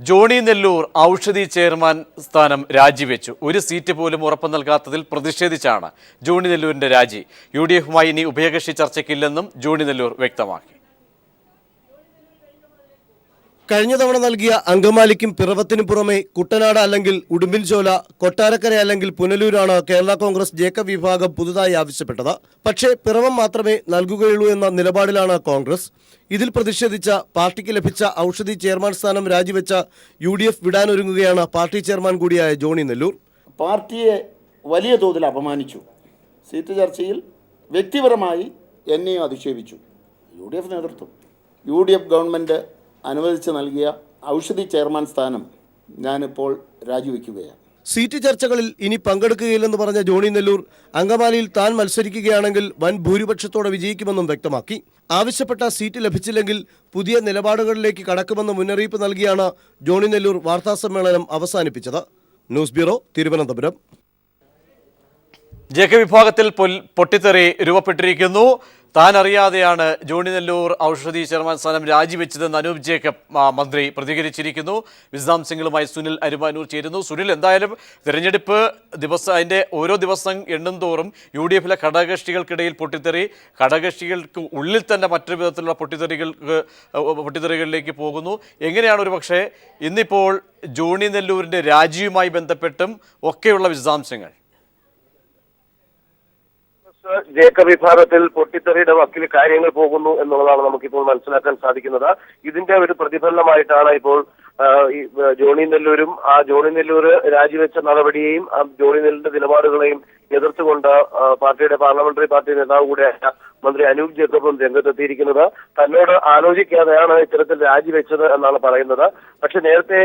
Johnny Nellore Aushadhi chairman സ്ഥാനം രാജിവെച്ചു. ഒരു സീറ്റ് പോലും ഉറപ്പു നൽകാത്തതിൽ പ്രതിഷേധിച്ചാണ് ജോണി നെല്ലൂരിന്റെ രാജി. UDF-മായി ഇനി ഉഭയകക്ഷി ചർച്ചയ്ക്കില്ലെന്നും ജോണി നെല്ലൂർ വ്യക്തമാക്കി. കഴിഞ്ഞ തവണ നൽകിയ അങ്കമാലിക്കും പിറവത്തിനും പുറമെ കുട്ടനാട് അല്ലെങ്കിൽ ഉടുമ്പിൻചോല, കൊട്ടാരക്കര അല്ലെങ്കിൽ പുനലൂരാണ് കേരള കോൺഗ്രസ് ജേക്കബ് വിഭാഗം പുതുതായി ആവശ്യപ്പെട്ടത്. പക്ഷേ പിറവം മാത്രമേ നൽകുകയുള്ളൂ എന്ന നിലപാടിലാണ് കോൺഗ്രസ്. ഇതിൽ പ്രതിഷേധിച്ച പാർട്ടിക്ക് ലഭിച്ച ഔഷധി ചെയർമാൻ സ്ഥാനം രാജിവെച്ച UDF വിടാനൊരുങ്ങുകയാണ് പാർട്ടി ചെയർമാൻ കൂടിയായ ജോണി നെല്ലൂർ. പാർട്ടിയെ വലിയ തോതിൽ അപമാനിച്ചു. സീറ്റ് ചർച്ചയിൽ വ്യക്തിപരമായി എന്നെയും അധിക്ഷേപിച്ചു. UDF നേതൃത്വം UDF ഗവൺമെൻറ് അനുവദിച്ച് നൽകിയ ഔഷധി ചെയർമാൻ സ്ഥാനം ഞാനിപ്പോൾ രാജിവെക്കുകയാണ്. സീറ്റ് ചർച്ചകളിൽ ഇനി പങ്കെടുക്കുകയില്ലെന്ന് പറഞ്ഞ ജോണി നെല്ലൂർ അങ്കമാലിയിൽ താൻ മത്സരിക്കുകയാണെങ്കിൽ വൻ ഭൂരിപക്ഷത്തോടെ വിജയിക്കുമെന്നും വ്യക്തമാക്കി. ആവശ്യപ്പെട്ട സീറ്റ് ലഭിച്ചില്ലെങ്കിൽ പുതിയ നിലപാടുകളിലേക്ക് കടക്കുമെന്ന് മുന്നറിയിപ്പ് നൽകിയാണ് ജോണി നെല്ലൂർ വാർത്താസമ്മേളനം അവസാനിപ്പിച്ചത്. News bureau, Thiruvananthapuram. ജേക്കബ് വിഭാഗത്തിൽ പൊട്ടിത്തെറി രൂപപ്പെട്ടിരിക്കുന്നു. താൻ അറിയാതെയാണ് ജോണി നെല്ലൂർ ഔഷധി ചെയർമാൻ സ്ഥാനം രാജിവെച്ചതെന്ന് അനൂപ് ജേക്കബ് മന്ത്രി പ്രതികരിച്ചിരിക്കുന്നു. വിശദാംശങ്ങളുമായി സുനിൽ അരുമാനൂർ ചേരുന്നു. സുനിൽ, എന്തായാലും തെരഞ്ഞെടുപ്പ് അതിൻ്റെ ഓരോ ദിവസം എണ്ണും തോറും UDF-ലെ ഘടകകക്ഷികൾക്കിടയിൽ പൊട്ടിത്തെറി, ഘടകകക്ഷികൾക്ക് ഉള്ളിൽ തന്നെ മറ്റൊരു വിധത്തിലുള്ള പൊട്ടിത്തെറികളിലേക്ക് പോകുന്നു. എങ്ങനെയാണ് ഒരുപക്ഷെ ഇന്നിപ്പോൾ ജോണി നെല്ലൂരിൻ്റെ രാജിയുമായി ബന്ധപ്പെട്ടും ഒക്കെയുള്ള വിശദാംശങ്ങൾ? ജേക്കബ് വിഭാഗത്തിൽ പൊട്ടിത്തെറിയുടെ വക്കിൽ കാര്യങ്ങൾ പോകുന്നു എന്നുള്ളതാണ് നമുക്കിപ്പോൾ മനസ്സിലാക്കാൻ സാധിക്കുന്നത്. ഇതിന്റെ ഒരു പ്രതിഫലനമായിട്ടാണ് ഇപ്പോൾ ജോണി നെല്ലൂരും ജോണി നെല്ലൂർ രാജിവെച്ച നടപടിയെയും ജോണി നെല്ലൂരിന്റെ നിലപാടുകളെയും എതിർത്തുകൊണ്ട് പാർട്ടിയുടെ പാർലമെന്ററി പാർട്ടി നേതാവ് കൂടെയായ മന്ത്രി അനൂപ് ജേക്കബും രംഗത്തെത്തിയിരിക്കുന്നത്. തന്നോട് ആലോചിക്കാതെയാണ് ഇത്തരത്തിൽ രാജിവെച്ചത് എന്നാണ് പറയുന്നത്. പക്ഷെ നേരത്തെ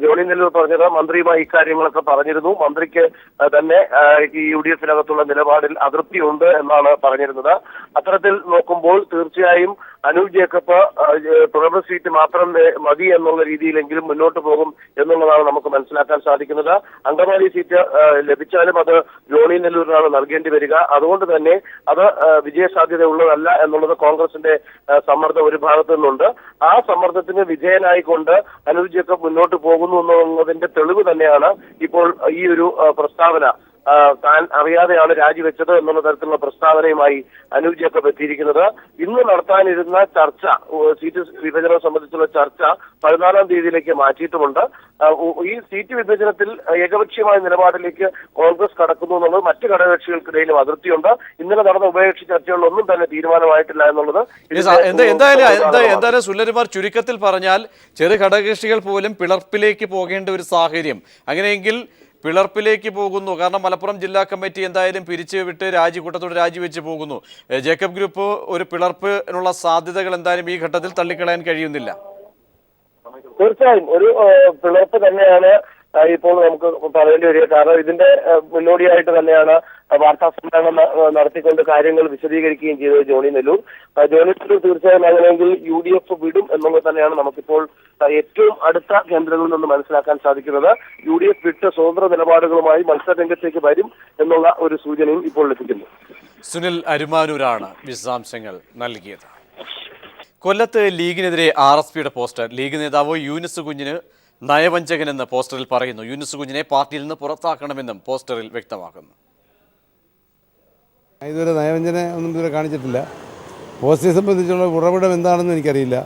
ജോണി നെല്ലൂർ പറഞ്ഞത് മന്ത്രിയുമായി ഇക്കാര്യങ്ങളൊക്കെ പറഞ്ഞിരുന്നു. മന്ത്രിക്ക് തന്നെ ഈ UDF-നകത്തുള്ള നിലപാടിൽ അതൃപ്തിയുണ്ട് എന്നാണ് പറഞ്ഞിരുന്നത്. അത്തരത്തിൽ നോക്കുമ്പോൾ തീർച്ചയായും അനൂപ് ജേക്കബ് പിറവ സീറ്റ് മാത്രം മതി എന്നുള്ള രീതിയിലെങ്കിലും മുന്നോട്ട് പോകും എന്നുള്ളതാണ് നമുക്ക് മനസ്സിലാക്കാൻ സാധിക്കുന്നത്. അങ്കമാലി സീറ്റ് ലഭിച്ചാലും അത് ജോണി നെല്ലൂരിനാണ് നൽകേണ്ടി വരിക. അതുകൊണ്ട് തന്നെ അത് വിജയസാധ്യത ഉള്ളതല്ല എന്നുള്ളത് കോൺഗ്രസിന്റെ സമ്മർദ്ദം ഒരു ഭാഗത്തു നിന്നുണ്ട്. ആ സമ്മർദ്ദത്തിന് വിധേയനായിക്കൊണ്ട് അനൂപ് ജേക്കബ് മുന്നോട്ട് പോകുന്നു എന്നുള്ളതിന്റെ തെളിവ് തന്നെയാണ് ഇപ്പോൾ ഈ ഒരു പ്രസ്താവന. താൻ അറിയാതെയാണ് രാജിവെച്ചത് എന്നുള്ള തരത്തിലുള്ള പ്രസ്താവനയുമായി അനൂപ് ജേക്കബ് എത്തിയിരിക്കുന്നത്. ഇന്ന് നടത്താനിരുന്ന ചർച്ച, സീറ്റ് വിഭജനം സംബന്ധിച്ചുള്ള ചർച്ച 14-ാം തീയതിയിലേക്ക് മാറ്റിയിട്ടുമുണ്ട്. ഈ സീറ്റ് വിഭജനത്തിൽ ഏകപക്ഷീയമായ നിലപാടിലേക്ക് കോൺഗ്രസ് കടക്കുന്നു എന്നുള്ളത് മറ്റ് ഘടകകക്ഷികൾക്കിടയിലും അതിർത്തിയുണ്ട്. ഇന്നലെ നടന്ന ഉഭയകക്ഷി ചർച്ചകളിലൊന്നും തന്നെ തീരുമാനമായിട്ടില്ല എന്നുള്ളത് എന്തായാലും സുനിൽകുമാർ, ചുരുക്കത്തിൽ പറഞ്ഞാൽ ചെറു ഘടകകക്ഷികൾ പോലും പിളർപ്പിലേക്ക് പോകേണ്ട ഒരു സാഹചര്യം. അങ്ങനെയെങ്കിൽ പിളർപ്പിലേക്ക് പോകുന്നു. കാരണം മലപ്പുറം ജില്ലാ കമ്മിറ്റി എന്തായാലും പിരിച്ചുവിട്ട് കൂട്ടത്തോട് രാജിവെച്ച് പോകുന്നു. ജേക്കബ് ഗ്രൂപ്പ് ഒരു പിളർപ്പിനുള്ള സാധ്യതകൾ എന്തായാലും ഈ ഘട്ടത്തിൽ തള്ളിക്കളയാൻ കഴിയുന്നില്ല. തീർച്ചയായും ഒരു പിളർപ്പ് തന്നെയാണ് ഇപ്പോൾ നമുക്ക് പറയേണ്ടി വരിക. കാരണം ഇതിന്റെ മുന്നോടിയായിട്ട് തന്നെയാണ് വാർത്താ സമ്മേളനം നടത്തിക്കൊണ്ട് കാര്യങ്ങൾ വിശദീകരിക്കുകയും ചെയ്തത് ജോണി നെല്ലൂർ. തീർച്ചയായും അങ്ങനെയെങ്കിൽ UDF വിടും എന്നുള്ളത് തന്നെയാണ് നമുക്കിപ്പോൾ ഏറ്റവും അടുത്ത കേന്ദ്രങ്ങളിൽ നിന്ന് മനസ്സിലാക്കാൻ സാധിക്കുന്നത്. UDF വിട്ട് സ്വതന്ത്ര നിലപാടുകളുമായി മത്സരരംഗത്തേക്ക് വരും എന്നുള്ള ഒരു സൂചനയും ഇപ്പോൾ ലഭിക്കുന്നു. സുനിൽ അരുമാനൂരാണ് വിശദാംശങ്ങൾ നൽകിയത്. കൊല്ലത്ത് ലീഗിനെതിരെ RSPയുടെ പോസ്റ്റർ. ലീഗ് നേതാവ് യൂനിസ് കുഞ്ഞിന് നയവഞ്ചകനെന്ന് പോസ്റ്ററിൽ പറയുന്നു. യൂനിസ് കുഞ്ഞിനെ പാർട്ടിയിൽ നിന്ന് പുറത്താക്കണമെന്നും പോസ്റ്ററിൽ വ്യക്തമാക്കുന്നു. ഇതുവരെ നയവഞ്ചന ഒന്നും ഇതുവരെ കാണിച്ചിട്ടില്ല. പോസ്റ്ററെ സംബന്ധിച്ചുള്ള ഉറവിടം എന്താണെന്ന് എനിക്കറിയില്ല.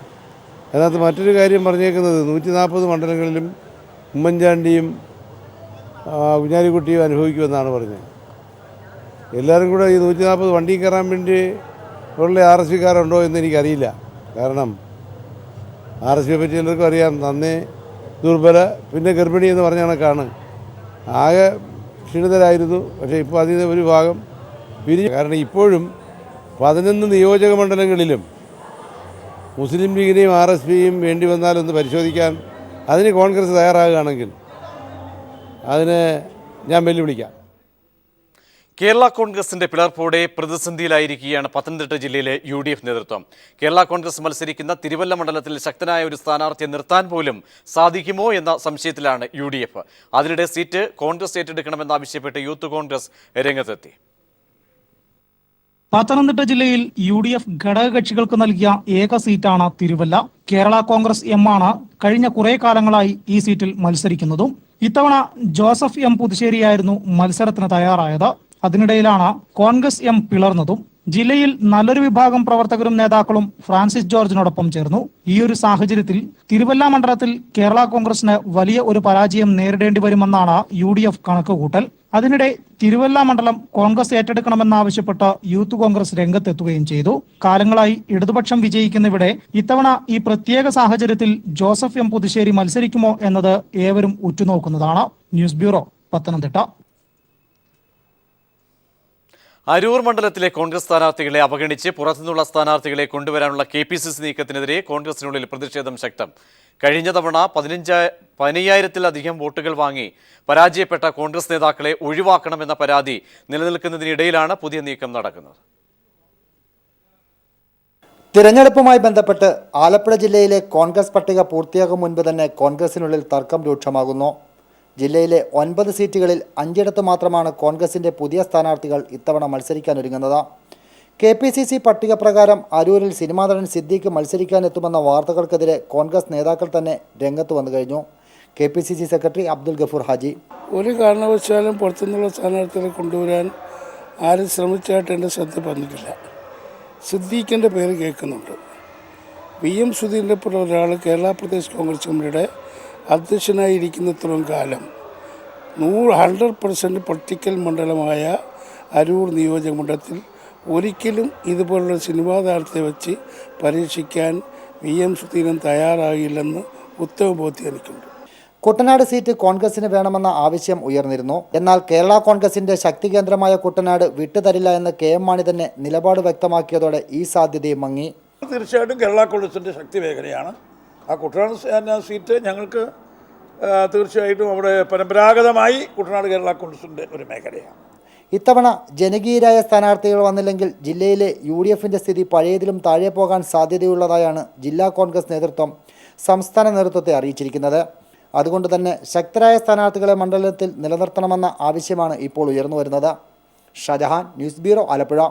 അതിനകത്ത് മറ്റൊരു കാര്യം പറഞ്ഞേക്കുന്നത് 140 മണ്ഡലങ്ങളിലും ഉമ്മൻചാണ്ടിയും കുഞ്ഞാലിക്കുട്ടിയും അനുഭവിക്കുമെന്നാണ് പറഞ്ഞത്. എല്ലാവരും കൂടെ ഈ 140 വണ്ടിയിൽ കയറാൻ വേണ്ടി ഉള്ള RSPക്കാരുണ്ടോ എന്ന് എനിക്കറിയില്ല. കാരണം RSPയെ പറ്റി എല്ലാവർക്കും അറിയാം. നന്നേ ദുർബല, പിന്നെ ഗർഭിണി എന്ന് പറഞ്ഞ കണക്കാണ്. ആകെ ക്ഷീണിതരായിരുന്നു. പക്ഷേ ഇപ്പോൾ അതിൽ നിന്ന് ഒരു ഭാഗം പിരിഞ്ഞു. കാരണം ഇപ്പോഴും 11 നിയോജക മണ്ഡലങ്ങളിലും മുസ്ലിം ലീഗിനെയും RSPയും വേണ്ടി വന്നാലൊന്ന് പരിശോധിക്കാൻ അതിന് കോൺഗ്രസ് തയ്യാറാകുകയാണെങ്കിൽ അതിനെ ഞാൻ വെല്ലുവിളിക്കാം. കേരള കോൺഗ്രസിന്റെ പിളർപ്പോടെ പ്രതിസന്ധിയിലായിരിക്കുകയാണ് പത്തനംതിട്ട ജില്ലയിലെ UDF നേതൃത്വം. കേരള കോൺഗ്രസ് മത്സരിക്കുന്ന തിരുവല്ല മണ്ഡലത്തിൽ ശക്തനായ ഒരു സ്ഥാനാർത്ഥിയെ നിർത്താൻ പോലും സാധിക്കുമോ എന്ന സംശയത്തിലാണ് UDF. അതിനിടെ സീറ്റ് കോൺഗ്രസ് ഏറ്റെടുക്കണമെന്നാവശ്യപ്പെട്ട് യൂത്ത് കോൺഗ്രസ് രംഗത്തെത്തി. പത്തനംതിട്ട ജില്ലയിൽ UDF ഘടകകക്ഷികൾക്ക് നൽകിയ ഏക സീറ്റാണ് തിരുവല്ല. കേരള കോൺഗ്രസ് എം ആണ് കഴിഞ്ഞ കുറെ കാലങ്ങളായി ഈ സീറ്റിൽ മത്സരിക്കുന്നതും. ഇത്തവണ ജോസഫ് എം പുതുശ്ശേരിയായിരുന്നു മത്സരത്തിന് തയ്യാറായത്. അതിനിടയിലാണ് കോൺഗ്രസ് എം പിളർന്നതും. ജില്ലയിൽ നല്ലൊരു വിഭാഗം പ്രവർത്തകരും നേതാക്കളും ഫ്രാൻസിസ് ജോർജിനോടൊപ്പം ചേർന്നു. ഈ ഒരു സാഹചര്യത്തിൽ തിരുവല്ല മണ്ഡലത്തിൽ കേരള കോൺഗ്രസിന് വലിയ ഒരു പരാജയം നേരിടേണ്ടി വരുമെന്നാണ് UDF കണക്കുകൂട്ടൽ. അതിനിടെ തിരുവല്ല മണ്ഡലം കോൺഗ്രസ് ഏറ്റെടുക്കണമെന്നാവശ്യപ്പെട്ട് യൂത്ത് കോൺഗ്രസ് രംഗത്തെത്തുകയും ചെയ്തു. കാലങ്ങളായി ഇടതുപക്ഷം വിജയിക്കുന്നിവിടെ ഇത്തവണ ഈ പ്രത്യേക സാഹചര്യത്തിൽ ജോസഫ് എം പുതുശ്ശേരി മത്സരിക്കുമോ എന്നത് ഏവരും ഉറ്റുനോക്കുന്നതാണ്. News bureau, Pathanamthitta. അരൂർ മണ്ഡലത്തിലെ കോൺഗ്രസ് സ്ഥാനാർത്ഥികളെ അവഗണിച്ച് പുറത്തുനിന്നുള്ള സ്ഥാനാർത്ഥികളെ കൊണ്ടുവരാനുള്ള KPCC നീക്കത്തിനെതിരെ കോൺഗ്രസിനുള്ളിൽ പ്രതിഷേധം ശക്തം. കഴിഞ്ഞ തവണ 15,000-ത്തിലധികം വോട്ടുകൾ വാങ്ങി പരാജയപ്പെട്ട കോൺഗ്രസ് നേതാക്കളെ ഒഴിവാക്കണമെന്ന പരാതി നിലനിൽക്കുന്നതിനിടയിലാണ് പുതിയ നീക്കം നടക്കുന്നത്. തിരഞ്ഞെടുപ്പുമായി ബന്ധപ്പെട്ട് ആലപ്പുഴ ജില്ലയിലെ കോൺഗ്രസ് പട്ടിക പൂർത്തിയാകും മുൻപ് തന്നെ കോൺഗ്രസിനുള്ളിൽ തർക്കം രൂക്ഷമാകുന്നു. ജില്ലയിലെ 9 സീറ്റുകളിൽ 5 മാത്രമാണ് കോൺഗ്രസിന്റെ പുതിയ സ്ഥാനാർത്ഥികൾ ഇത്തവണ മത്സരിക്കാനൊരുങ്ങുന്നത്. KPCC പട്ടിക പ്രകാരം അരൂരിൽ സിനിമാ നടൻ സിദ്ദീഖ് മത്സരിക്കാനെത്തുമെന്ന വാർത്തകൾക്കെതിരെ കോൺഗ്രസ് നേതാക്കൾ തന്നെ രംഗത്ത് വന്നു കഴിഞ്ഞു. KPCC സെക്രട്ടറി അബ്ദുൽ ഗഫൂർ ഹാജി, ഒരു കാരണവശാലും പുറത്തുനിന്നുള്ള സ്ഥാനാർത്ഥികളെ കൊണ്ടുവരാൻ ആരും ശ്രമിച്ചായിട്ട് എൻ്റെ ശ്രദ്ധ വന്നിട്ടില്ല. സിദ്ദീഖിൻ്റെ പേര് കേൾക്കുന്നുണ്ട്. VM സുധീറിനെ പോലെ ഒരാൾ കേരള പ്രദേശ് കോൺഗ്രസ് കമ്മിറ്റിയുടെ അധ്യക്ഷനായിരിക്കുന്നത്രയും കാലം 100% പൊളിറ്റിക്കൽ മണ്ഡലമായ അരൂർ നിയോജക മണ്ഡലത്തിൽ ഒരിക്കലും ഇതുപോലുള്ള സിനിമാ താരത്തെ വെച്ച് പരീക്ഷിക്കാൻ VM സുധീരൻ തയ്യാറാകില്ലെന്ന് ഉത്തമ ബോധ്യം എനിക്കുണ്ട്. കുട്ടനാട് സീറ്റ് കോൺഗ്രസിന് വേണമെന്ന ആവശ്യം ഉയർന്നിരുന്നു. എന്നാൽ കേരള കോൺഗ്രസിന്റെ ശക്തി കേന്ദ്രമായ കുട്ടനാട് വിട്ടുതരില്ല എന്ന് KM മാണി തന്നെ നിലപാട് വ്യക്തമാക്കിയതോടെ ഈ സാധ്യതയും മങ്ങി. തീർച്ചയായിട്ടും കേരള കോൺഗ്രസിൻ്റെ ശക്തി മേഖലയാണ് ആ കുട്ടനാട് സീറ്റ്. ഞങ്ങൾക്ക് തീർച്ചയായിട്ടും അവിടെ പരമ്പരാഗതമായി കുട്ടനാട് കേരള കോൺഗ്രസിൻ്റെ ഒരു മേഖലയാണ്. ഇത്തവണ ജനകീയരായ സ്ഥാനാർത്ഥികൾ വന്നില്ലെങ്കിൽ ജില്ലയിലെ UDFന്റെ സ്ഥിതി പഴയതിലും താഴെ പോകാൻ സാധ്യതയുള്ളതായാണ് ജില്ലാ കോൺഗ്രസ് നേതൃത്വം സംസ്ഥാന നേതൃത്വത്തെ അറിയിച്ചിരിക്കുന്നത്. അതുകൊണ്ട് തന്നെ ശക്തരായ സ്ഥാനാർത്ഥികളെ മണ്ഡലത്തിൽ നിലനിർത്തണമെന്ന ആവശ്യമാണ് ഇപ്പോൾ ഉയർന്നു വരുന്നത്. Shajahan, news bureau, Alappuzha.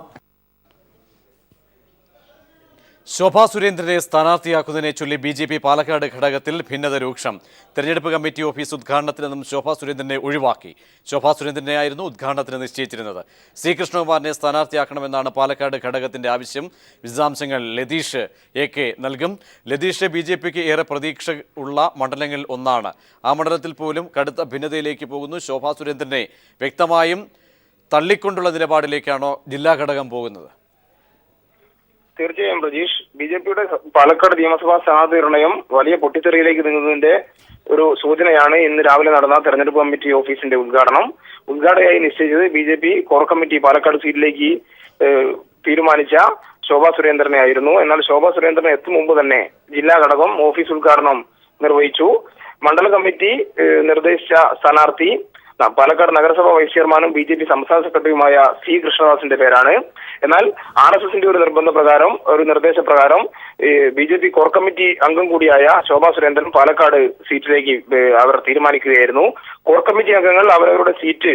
ശോഭാ സുരേന്ദ്രനെ സ്ഥാനാർത്ഥിയാക്കുന്നതിനെ ചൊല്ലി BJP പാലക്കാട് ഘടകത്തിൽ ഭിന്നത രൂക്ഷം. തെരഞ്ഞെടുപ്പ് കമ്മിറ്റി ഓഫീസ് ഉദ്ഘാടനത്തിൽ നിന്നും ശോഭാ സുരേന്ദ്രനെ ഒഴിവാക്കി. ശോഭാ സുരേന്ദ്രനെയായിരുന്നു ഉദ്ഘാടനത്തിന് നിശ്ചയിച്ചിരുന്നത്. C. കൃഷ്ണകുമാറിനെ സ്ഥാനാർത്ഥിയാക്കണമെന്നാണ് പാലക്കാട് ഘടകത്തിന്റെ ആവശ്യം. വിശദാംശങ്ങൾ ലതീഷ് AK നൽകും. ലതീഷ്, BJPക്ക് ഏറെ പ്രതീക്ഷ ഉള്ള മണ്ഡലങ്ങളിൽ ഒന്നാണ്. ആ മണ്ഡലത്തിൽ പോലും കടുത്ത ഭിന്നതയിലേക്ക് പോകുന്നു. ശോഭാ സുരേന്ദ്രനെ വ്യക്തമായും തള്ളിക്കൊണ്ടുള്ള നിലപാടിലേക്കാണോ ജില്ലാ ഘടകം പോകുന്നത്? തീർച്ചയായും പ്രജീഷ്, BJPയുടെ പാലക്കാട് നിയമസഭാ സ്ഥാനാർത്ഥി നിർണയം വലിയ പൊട്ടിത്തെറിയിലേക്ക് നീങ്ങുന്നതിന്റെ ഒരു സൂചനയാണ് ഇന്ന് രാവിലെ നടന്ന തെരഞ്ഞെടുപ്പ് കമ്മിറ്റി ഓഫീസിന്റെ ഉദ്ഘാടകയായി നിശ്ചയിച്ചത്. BJP കോർ കമ്മിറ്റി പാലക്കാട് സീറ്റിലേക്ക് തീരുമാനിച്ച ശോഭാ സുരേന്ദ്രനെ ആയിരുന്നു. എന്നാൽ ശോഭാ സുരേന്ദ്രൻ എത്തും മുമ്പ് തന്നെ ജില്ലാ ഘടകം ഓഫീസ് ഉദ്ഘാടനം നിർവഹിച്ചു. മണ്ഡല കമ്മിറ്റി നിർദ്ദേശിച്ച സ്ഥാനാർത്ഥി പാലക്കാട് നഗരസഭ വൈസ് ചെയർമാനും BJP സംസ്ഥാന സെക്രട്ടറിയുമായ C. കൃഷ്ണദാസിന്റെ പേരാണ്. എന്നാൽ RSSന്റെ ഒരു നിർദ്ദേശപ്രകാരം BJP കോർ കമ്മിറ്റി അംഗം കൂടിയായ ശോഭാ സുരേന്ദ്രൻ പാലക്കാട് സീറ്റിലേക്ക് അവർ തീരുമാനിക്കുകയായിരുന്നു. കോർ കമ്മിറ്റി അംഗങ്ങൾ അവരവരുടെ സീറ്റ്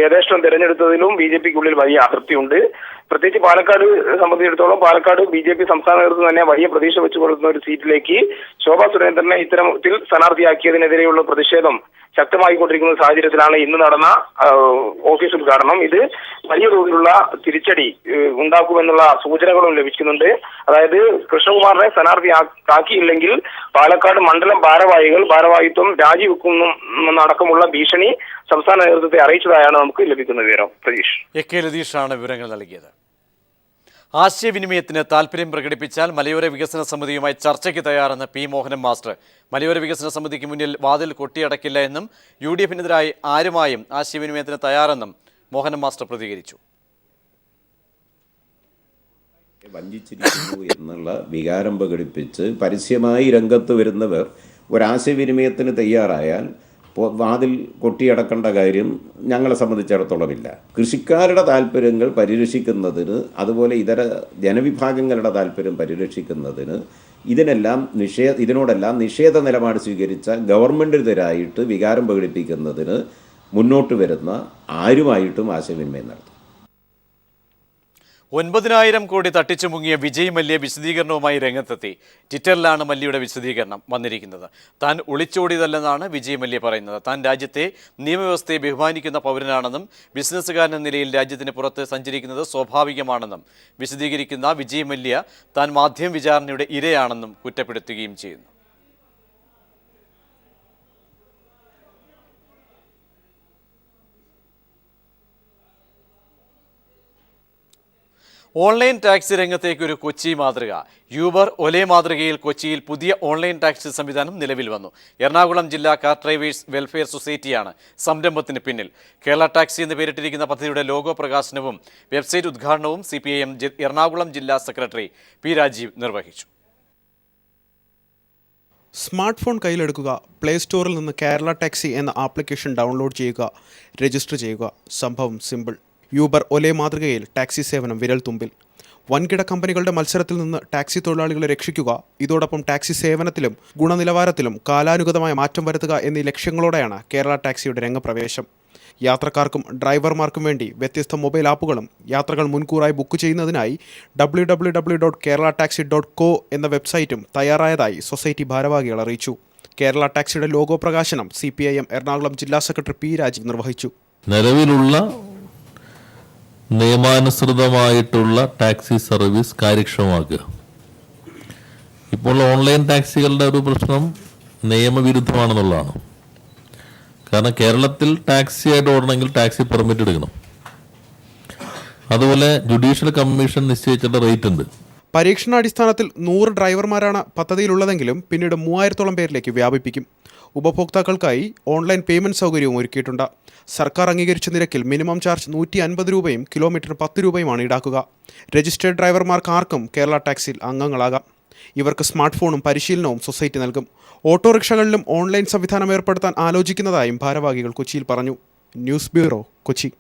യഥേഷ്ടം തിരഞ്ഞെടുത്തതിലും BJPക്കുള്ളിൽ വലിയ അതൃപ്തിയുണ്ട്. പ്രത്യേകിച്ച് പാലക്കാട് സംബന്ധിച്ചിടത്തോളം പാലക്കാട് BJP സംസ്ഥാന നേതൃത്വം തന്നെ വലിയ പ്രതീക്ഷ വെച്ചു കൊടുക്കുന്ന ഒരു സീറ്റിലേക്ക് ശോഭാ സുരേന്ദ്രനെ ഇത്തരത്തിൽ സ്ഥാനാർത്ഥിയാക്കിയതിനെതിരെയുള്ള പ്രതിഷേധം ശക്തമായിക്കൊണ്ടിരിക്കുന്ന സാഹചര്യത്തിലാണ് ഇന്ന് നടന്ന ഓഫീസ് ഉദ്ഘാടനം. ഇത് വലിയ തോതിലുള്ള തിരിച്ചടി ഉണ്ടാക്കുമെന്നുള്ള സൂചനകളും ലഭിക്കുന്നുണ്ട്. അതായത് കൃഷ്ണകുമാറിനെ സ്ഥാനാർത്ഥിയാക്കിയില്ലെങ്കിൽ പാലക്കാട് മണ്ഡലം ഭാരവാഹിത്വം രാജിവെക്കുന്നടക്കമുള്ള ഭീഷണി സംസ്ഥാന നേതൃത്വത്തെ അറിയിച്ചതായാണ് നമുക്ക് ലഭിക്കുന്ന വിവരം. പ്രതീഷ് AK ലതീഷാണ് വിവരങ്ങൾ നൽകിയത്. ആശയവിനിമയത്തിന് താൽപര്യം പ്രകടിപ്പിച്ചാൽ മലയോര വികസന സമിതിയുമായി ചർച്ചയ്ക്ക് തയ്യാറെന്ന് P. മോഹനൻ മാസ്റ്റർ. മലയോര വികസന സമിതിക്ക് മുന്നിൽ വാതിൽ കൊട്ടിയടക്കില്ല എന്നും UDFനെതിരായി ആരുമായും ആശയവിനിമയത്തിന് തയ്യാറെന്നും മോഹനൻ മാസ്റ്റർ പ്രതികരിച്ചു. വഞ്ചിച്ചിരിക്കുന്നു എന്നുള്ള വികാരം പ്രകടിപ്പിച്ച് പരസ്യമായി രംഗത്ത് വരുന്നവർ ഒരാശയവിനിമയത്തിന് തയ്യാറായാൽ വാതിൽ കൊട്ടിയടക്കേണ്ട കാര്യം ഞങ്ങളെ സംബന്ധിച്ചിടത്തോളമില്ല. കൃഷിക്കാരുടെ താല്പര്യങ്ങൾ പരിരക്ഷിക്കുന്നതിന്, അതുപോലെ ഇതര ജനവിഭാഗങ്ങളുടെ താല്പര്യം പരിരക്ഷിക്കുന്നതിന് ഇതിനോടെല്ലാം നിഷേധ നിലപാട് സ്വീകരിച്ച ഗവൺമെൻറ്റിനെതിരായിട്ട് വികാരം പ്രകടിപ്പിക്കുന്നതിന് മുന്നോട്ട് വരുന്ന ആരുമായിട്ടും ആശയവിനിമയം നടത്തും. 9,000 കോടി തട്ടിച്ചു മുങ്ങിയ വിജയ് മല്യ വിശദീകരണവുമായി രംഗത്തെത്തി. ട്വിറ്ററിലാണ് മല്യയുടെ വിശദീകരണം വന്നിരിക്കുന്നത്. താൻ ഒളിച്ചോടിയതല്ലെന്നാണ് വിജയ് മല്യ പറയുന്നത്. താൻ രാജ്യത്തെ നിയമവ്യവസ്ഥയെ ബഹുമാനിക്കുന്ന പൗരനാണെന്നും ബിസിനസ്സുകാരൻ എന്ന നിലയിൽ രാജ്യത്തിന് പുറത്ത് സഞ്ചരിക്കുന്നത് സ്വാഭാവികമാണെന്നും വിശദീകരിക്കുന്ന വിജയ് മല്യ താൻ മാധ്യമ വിചാരണയുടെ ഇരയാണെന്നും കുറ്റപ്പെടുത്തുകയും ചെയ്യുന്നു. ഓൺലൈൻ ടാക്സി രംഗത്തേക്ക് ഒരു കൊച്ചി മാതൃക. യൂബർ, ഒലേ മാതൃകയിൽ കൊച്ചിയിൽ പുതിയ ഓൺലൈൻ ടാക്സി സംവിധാനം നിലവിൽ വന്നു. എറണാകുളം ജില്ലാ കാർ ഡ്രൈവേഴ്സ് വെൽഫെയർ സൊസൈറ്റിയാണ് സംരംഭത്തിന് പിന്നിൽ. കേരള ടാക്സി എന്ന് പേരിട്ടിരിക്കുന്ന പദ്ധതിയുടെ ലോഗോ പ്രകാശനവും വെബ്സൈറ്റ് ഉദ്ഘാടനവും CPIM എറണാകുളം ജില്ലാ സെക്രട്ടറി P. രാജീവ് നിർവഹിച്ചു. സ്മാർട്ട് ഫോൺ കയ്യിലെടുക്കുക, പ്ലേ സ്റ്റോറിൽ നിന്ന് കേരള ടാക്സി എന്ന ആപ്ലിക്കേഷൻ ഡൗൺലോഡ് ചെയ്യുക, രജിസ്റ്റർ ചെയ്യുക. സംഭവം സിമ്പിൾ. യൂബർ, ഒലേ മാതൃകയിൽ ടാക്സി സേവനം വിരൽ തുമ്പിൽ. വൻകിട കമ്പനികളുടെ മത്സരത്തിൽ നിന്ന് ടാക്സി തൊഴിലാളികളെ രക്ഷിക്കുക, ഇതോടൊപ്പം ടാക്സി സേവനത്തിലും ഗുണനിലവാരത്തിലും കാലാനുഗതമായ മാറ്റം വരുത്തുക എന്നീ ലക്ഷ്യങ്ങളോടെയാണ് കേരള ടാക്സിയുടെ രംഗപ്രവേശം. യാത്രക്കാർക്കും ഡ്രൈവർമാർക്കും വേണ്ടി വ്യത്യസ്ത മൊബൈൽ ആപ്പുകളും യാത്രകൾ മുൻകൂറായി ബുക്ക് ചെയ്യുന്നതിനായി www.keralataxi.co എന്ന വെബ്സൈറ്റും തയ്യാറായതായി സൊസൈറ്റി ഭാരവാഹികൾ അറിയിച്ചു. കേരള ടാക്സിയുടെ ലോഗോ പ്രകാശനം CPIM എറണാകുളം ജില്ലാ സെക്രട്ടറി P. രാജീവ് നിർവഹിച്ചു. നിലവിലുള്ള നിയമാനുസൃതമായിട്ടുള്ള ടാക്സി സർവീസ് കാര്യക്ഷമമാക്കുക. ഇപ്പോൾ ഓൺലൈൻ ടാക്സികളുടെ ഒരു പ്രശ്നം നിയമവിരുദ്ധമാണെന്നുള്ളതാണ്. കാരണം കേരളത്തിൽ ടാക്സിയായിട്ട് ഓടണമെങ്കിൽ ടാക്സി പെർമിറ്റ് എടുക്കണം. അതുപോലെ ജുഡീഷ്യൽ കമ്മീഷൻ നിശ്ചയിച്ചിട്ടുള്ള റേറ്റ് ഉണ്ട്. പരീക്ഷണാടിസ്ഥാനത്തിൽ 100 ഡ്രൈവർമാരാണ് പദ്ധതിയിലുള്ളതെങ്കിലും പിന്നീട് 3000-ഓളം പേരിലേക്ക് വ്യാപിപ്പിക്കും. ഉപഭോക്താക്കൾക്കായി ഓൺലൈൻ പേയ്മെൻറ്റ് സൗകര്യവും ഒരുക്കിയിട്ടുണ്ട്. സർക്കാർ അംഗീകരിച്ച നിരക്കിൽ മിനിമം ചാർജ് 150 രൂപയും കിലോമീറ്ററിന് 10 രൂപയുമാണ് ഈടാക്കുക. രജിസ്റ്റേർഡ് ഡ്രൈവർമാർക്ക് ആർക്കും കേരള ടാക്സിയിൽ അംഗങ്ങളാകാം. ഇവർക്ക് സ്മാർട്ട് ഫോണും പരിശീലനവും സൊസൈറ്റി നൽകും. ഓട്ടോറിക്ഷകളിലും ഓൺലൈൻ സംവിധാനം ഏർപ്പെടുത്താൻ ആലോചിക്കുന്നതായും ഭാരവാഹികൾ കൊച്ചിയിൽ പറഞ്ഞു. News bureau, Kochi.